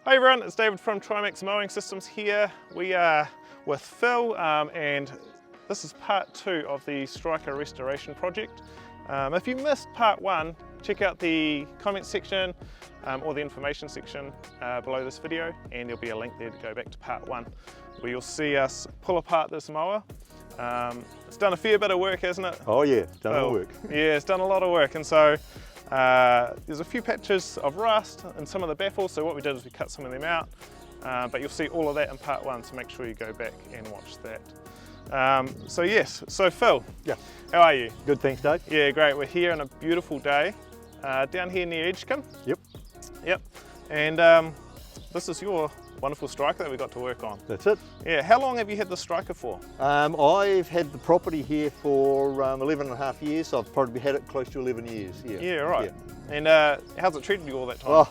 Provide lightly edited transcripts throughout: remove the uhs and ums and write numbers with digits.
Hi everyone, it's David from Trimax Mowing Systems here. We are with Phil and this is part 2 of the striker restoration project. If you missed part 1, check out the comment section or the information section below this video, and there'll be a link there to go back to part 1 where you'll see us pull apart this mower. It's done a fair bit of work, hasn't it? Oh yeah, done a lot of work. Yeah, it's done a lot of work, and so there's a few patches of rust in some of the baffles, so what we did is we cut some of them out, but you'll see all of that in part 1, so make sure you go back and watch that. So Phil, yeah, how are you? Good, thanks Dave. Yeah, great. We're here on a beautiful day down here near Edgecombe. Yep. And this is your wonderful striker that we got to work on. That's it. Yeah, how long have you had the striker for? I've had the property here for 11 and a half years, so I've probably had it close to 11 years. Yeah, right. Yeah. And how's it treated you all that time? Oh,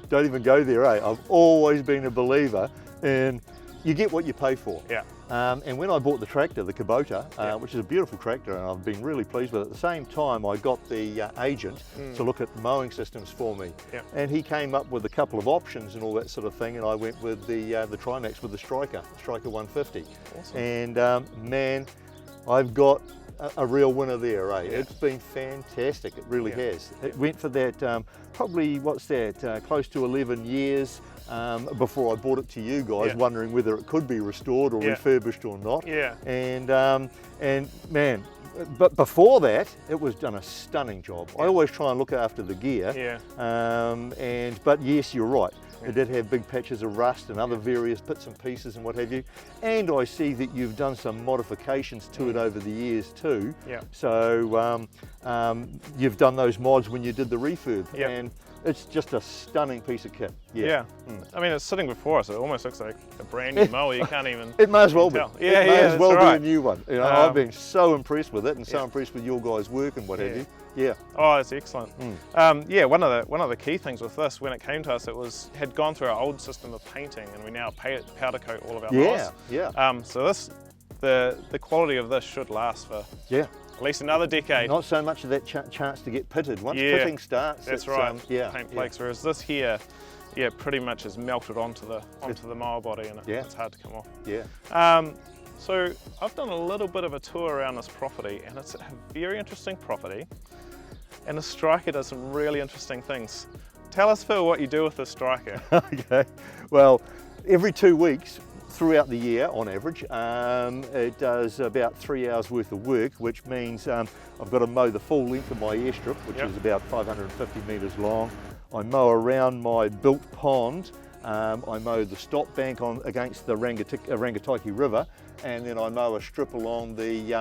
don't even go there, eh? I've always been a believer in you get what you pay for. Yeah. And when I bought the tractor, the Kubota, which is a beautiful tractor, and I've been really pleased with it, at the same time I got the agent to look at the mowing systems for me. Yeah. And he came up with a couple of options and all that sort of thing, and I went with the Trimax with the Striker 150. Awesome. And man, I've got a real winner there, eh? Yeah. It's been fantastic, it really has. It went for that, probably, close to 11 years. Before I brought it to you guys, wondering whether it could be restored or refurbished or not. Yeah. And man, but before that, it was done a stunning job. I always try and look after the gear. Yeah. But yes, you're right. It did have big patches of rust and other various bits and pieces and what have you. And I see that you've done some modifications to it over the years too. Yeah. So you've done those mods when you did the refurb. Yeah. And it's just a stunning piece of kit. Yeah. I mean, it's sitting before us. It almost looks like a brand new mower. You can't even. It may as well be. Tell. It may as well be a new one. You know, I've been so impressed with it and so impressed with your guys' work and what have you. Yeah. Oh, that's excellent. Yeah, one of the key things with this, when it came to us, it had gone through our old system of painting, and we now powder coat all of our mowers. Yeah. So the quality of this should last for at least another decade. Not so much of that chance to get pitted. Once pitting starts, that's right. Paint flakes. Whereas this here, pretty much is melted onto the mower body, and it's hard to come off. Yeah. So I've done a little bit of a tour around this property, and it's a very interesting property. And the striker does some really interesting things. Tell us, Phil, what you do with the striker. Okay. Well, every 2 weeks throughout the year, on average, it does about 3 hours worth of work, which means I've got to mow the full length of my airstrip, which is about 550 metres long. I mow around my built pond. I mow the stop bank against the Rangataiki River, and then I mow a strip along the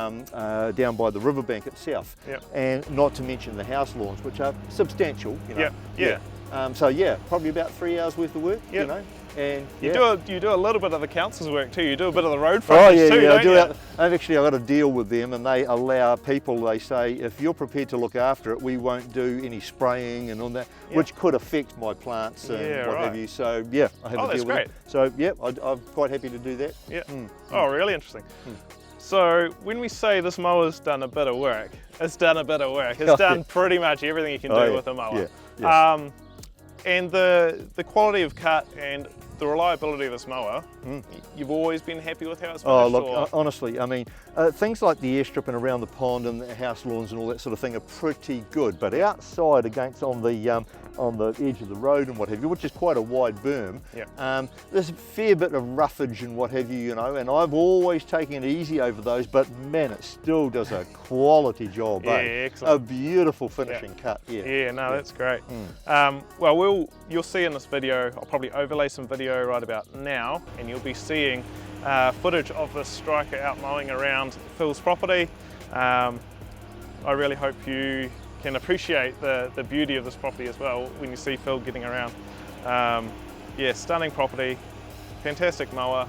down by the riverbank itself. And not to mention the house lawns, which are substantial. You know. So yeah, probably about 3 hours worth of work. You know. And you do a little bit of the council's work too. You do a bit of the road frontage too, don't you? I've got a deal with them, and they allow people. They say if you're prepared to look after it, we won't do any spraying and all that, which could affect my plants and what have you. So yeah, I have a deal with it. So yeah, I'm quite happy to do that. Yeah. Oh, really interesting. So when we say this mower's done a bit of work, it's done a bit of work. It's done pretty much everything you can do with a mower. And the quality of cut and the reliability of this mower, you've always been happy with how it's finished? Oh look, honestly, I mean, things like the airstrip and around the pond and the house lawns and all that sort of thing are pretty good, but outside against on the edge of the road and what have you, which is quite a wide berm, there's a fair bit of roughage and what have you, you know, and I've always taken it easy over those, but man, it still does a quality job. Excellent. A beautiful finishing cut. That's great. Well, you'll see in this video, I'll probably overlay some video right about now, and you'll be seeing footage of the striker out mowing around Phil's property. I really hope you can appreciate the beauty of this property as well when you see Phil getting around. Stunning property, fantastic mower,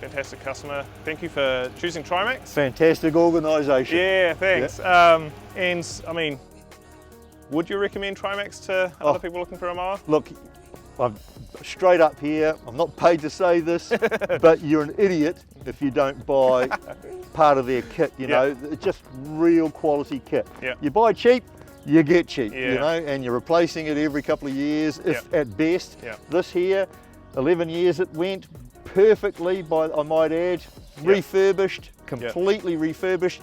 fantastic customer. Thank you for choosing Trimax. Fantastic organisation. Yeah, thanks. And I mean, would you recommend Trimax to other people looking for a mower? Look, I'm straight up here, I'm not paid to say this, but you're an idiot if you don't buy part of their kit, you know. It's just real quality kit. You buy cheap, you get cheap, Yeah. you know, and you're replacing it every couple of years, if at best. This here, 11 years it went perfectly, I might add, refurbished, completely refurbished,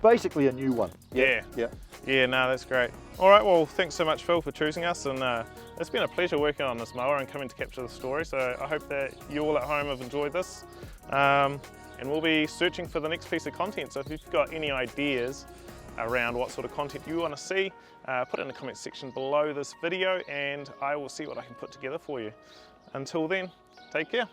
basically a new one. Yeah, no, that's great. All right, well, thanks so much, Phil, for choosing us, and it's been a pleasure working on this mower and coming to capture the story, so I hope that you all at home have enjoyed this. And we'll be searching for the next piece of content, so if you've got any ideas around what sort of content you want to see, put it in the comment section below this video, and I will see what I can put together for you. Until then, take care.